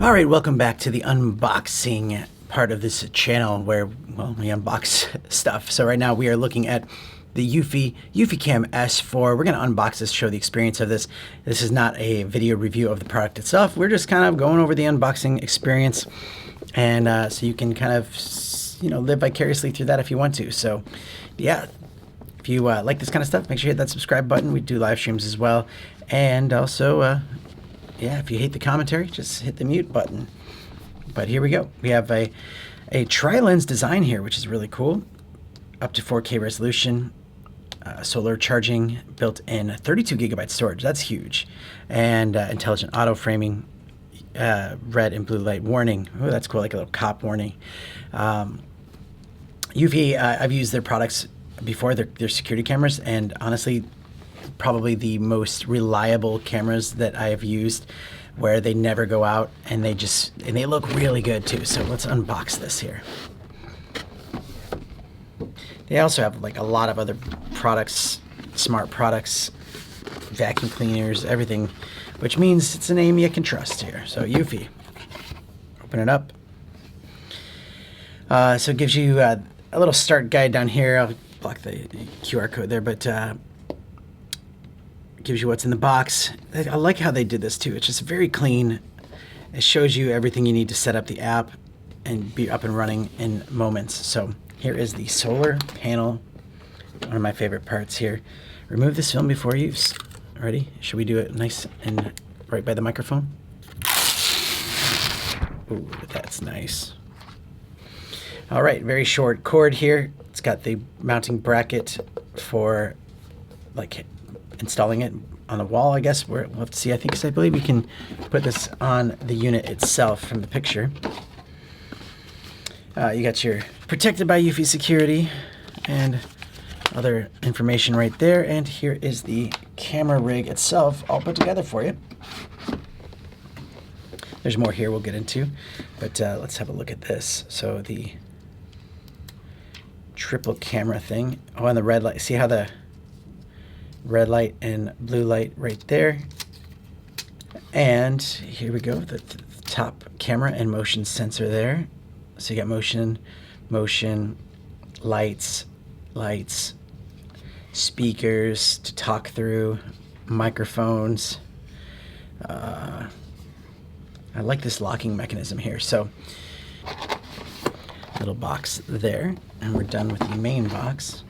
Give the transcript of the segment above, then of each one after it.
All right, welcome back to the unboxing part of this channel where, well, we unbox stuff. So right now we are looking at the EufyCam S4. We're going to unbox this, show the experience of this. This is not a video review of the product itself. We're just kind of going over the unboxing experience, and so you can kind of, live vicariously through that if you want to. So, yeah, if you like this kind of stuff, make sure you hit that subscribe button. We do live streams as well, and also, yeah, if you hate the commentary, just hit the mute button. But here we go. We have a tri-lens design here, which is really cool. Up to 4K resolution, solar charging, built-in 32 gigabyte storage. That's huge. And intelligent auto-framing, red and blue light warning. Oh, that's cool, like a little cop warning. Eufy, I've used their products before, their security cameras, and honestly, probably the most reliable cameras that I have used, where they never go out, and they look really good too. So let's unbox this here. They also have like a lot of other products, smart products, vacuum cleaners, everything, which means it's a name you can trust here. So Eufy, open it up. So it gives you a little start guide down here. I'll block the QR code there, but gives you what's in the box. I like how they did this too. It's just very clean. It shows you everything you need to set up the app and be up and running in moments. So here is the solar panel, one of my favorite parts here. Remove this film before use. Ready? Should we do it nice and right by the microphone? Ooh, that's nice. All right, very short cord here. It's got the mounting bracket for like installing it on the wall, I guess. We'll have to see. I believe we can put this on the unit itself from the picture. You got your protected by Eufy security and other information right there. And here is the camera rig itself all put together for you. There's more here we'll get into, but let's have a look at this. So the triple camera thing. Oh, and the red light. See how the red light and blue light right there. And here we go, the top camera and motion sensor there. So you got motion, lights, speakers to talk through, microphones. I like this locking mechanism here. So little box there, and we're done with the main box.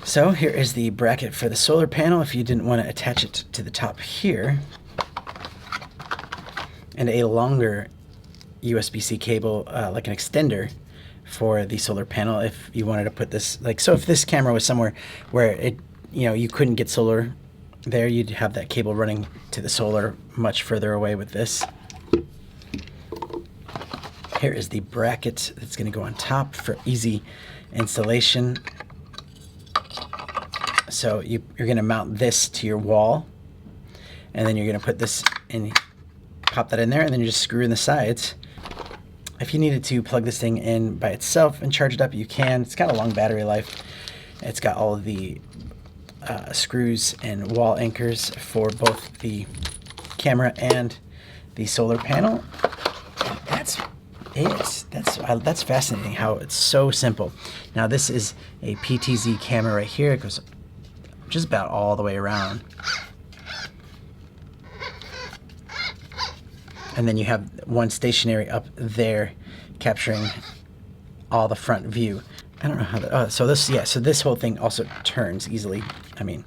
So here is the bracket for the solar panel if you didn't want to attach it to the top here. And a longer USB-C cable, like an extender for the solar panel if you wanted to put this, so if this camera was somewhere where it, you couldn't get solar there, you'd have that cable running to the solar much further away with this. Here is the bracket that's going to go on top for easy installation. So you're going to mount this to your wall, and then you're going to put this in, pop that in there, and then you just screw in the sides. If you needed to plug this thing in by itself and charge it up, you can. It's got a long battery life. It's got all of the screws and wall anchors for both the camera and the solar panel. And that's it. That's fascinating how it's so simple. Now this is a PTZ camera right here. It goes just about all the way around. And then you have one stationary up there capturing all the front view. I don't know how that, so this whole thing also turns easily. I mean,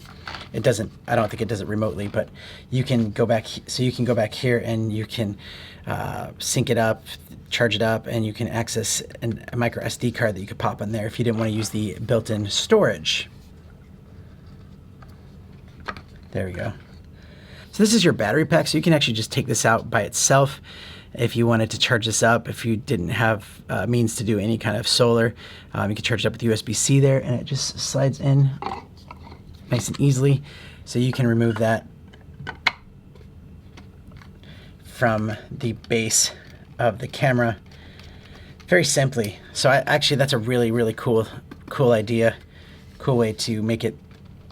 it doesn't, I don't think it does it remotely, but you can go back, so you can go back here and you can sync it up, charge it up, and you can access a microSD card that you could pop in there if you didn't want to use the built-in storage. There we go. So this is your battery pack, so you can actually just take this out by itself if you wanted to charge this up. If you didn't have means to do any kind of solar, you can charge it up with USB-C there, and it just slides in nice and easily. So you can remove that from the base of the camera very simply. So actually that's a really, really cool idea, cool way to make it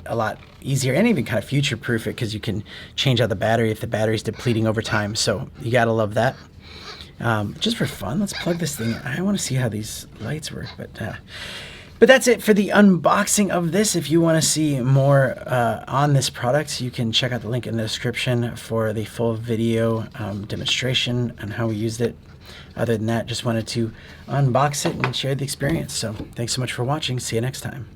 a lot easier and even kind of future-proof it because you can change out the battery if the battery's depleting over time. So you gotta love that. Just for fun, let's plug this thing in. I want to see how these lights work, but that's it for the unboxing of this. If you want to see more on this product, you can check out the link in the description for the full video demonstration on how we used it. Other than that, just wanted to unbox it and share the experience. So thanks so much for watching. See you next time.